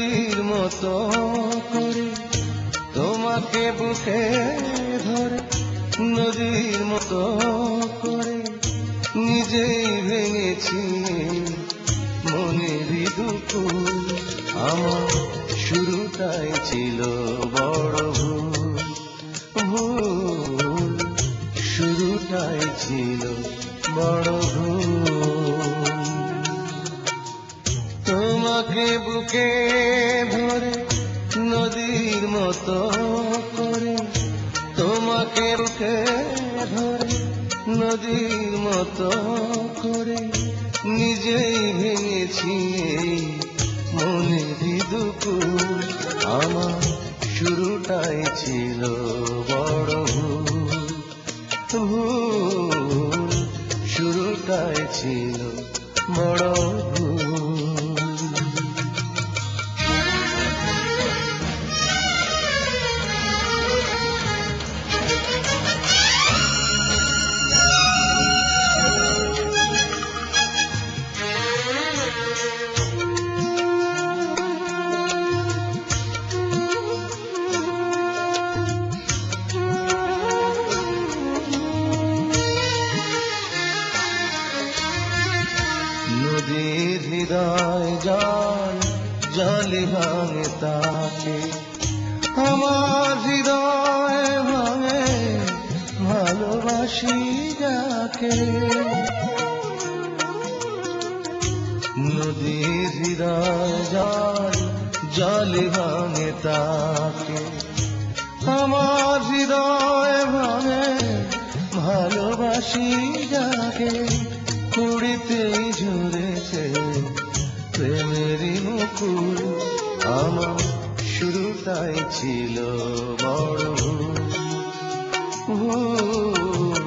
নদীর মতো করে তোমাকে বুকে ধরে, নদীর মতো করে নিজেই ভেঙেছি মনেরই দুপুর। আমার শুরুটাই ছিল বড় ভুল, ভুল শুরুটাই ছিল বড় ভুল। তোমাকে বুকে ধরে নদীর মতো করে, তোমাকে বুকে ধরে নদীর মতো করে নিজেই ভেঙেছি মনেরই দুপুর। আমার শুরুটাই ছিল বড় ভুল, ভুল শুরুটাই ছিল বড় ভুল। নদীর হৃদয় জল জলে ভাঙে তাকে, আমার হৃদয় ভাঙে ভালোবাসি যাকে। নদীর হৃদয় জল জলে ভাঙে তাকে, আমার হৃদয় ভাঙে ভালোবাসি যাকে। কুড়িতেই ঝরেছে প্রেমেরই মুকুল, আমার শুরুটাই ছিল বড় ভুল,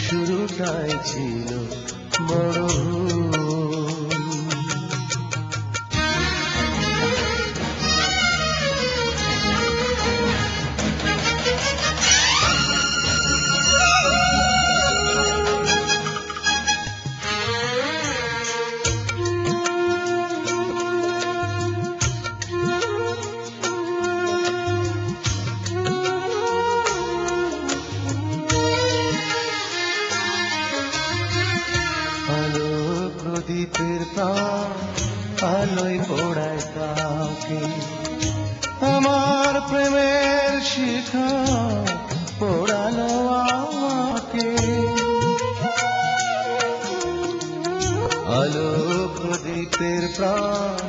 শুরুটাই ছিল বড় ভুল। আলো প্রদীপের প্রাণ আলোয় পোড়ায় তাকে, আমার প্রেমের শিখা পোড়ালো আমাকে। আলো প্রদীপের প্রাণ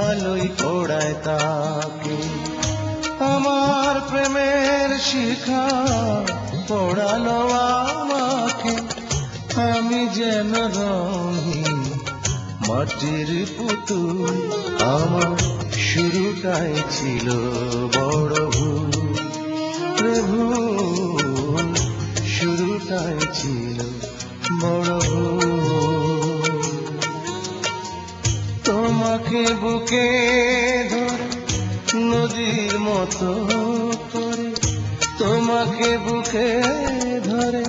আলোয় পোড়ায় তাকে, আমার প্রেমের শিখা পোড়ালো আমাকে। আমি যেন রঙিন মাটির পুতুল, আমার শুরুটাই ছিল বড় ভুল, ভুল শুরুটাই ছিল বড় ভুল। তোমাকে বুকে ধরে নদীর মতো করে, তোমাকে বুকে ধরে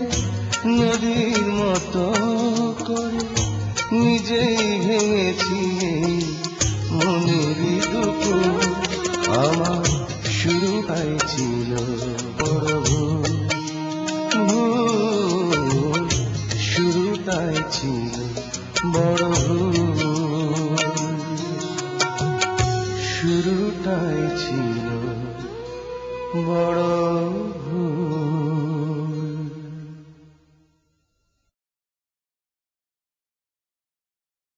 নদীর মতো করে নিজেই ভেঙেছি মনেরই দুপুর। আমার শুরুটাই ছিল বড় ভুল, ভুল শুরুটাই ছিল বড় ভুল, শুরুটাই ছিল বড় ভুল।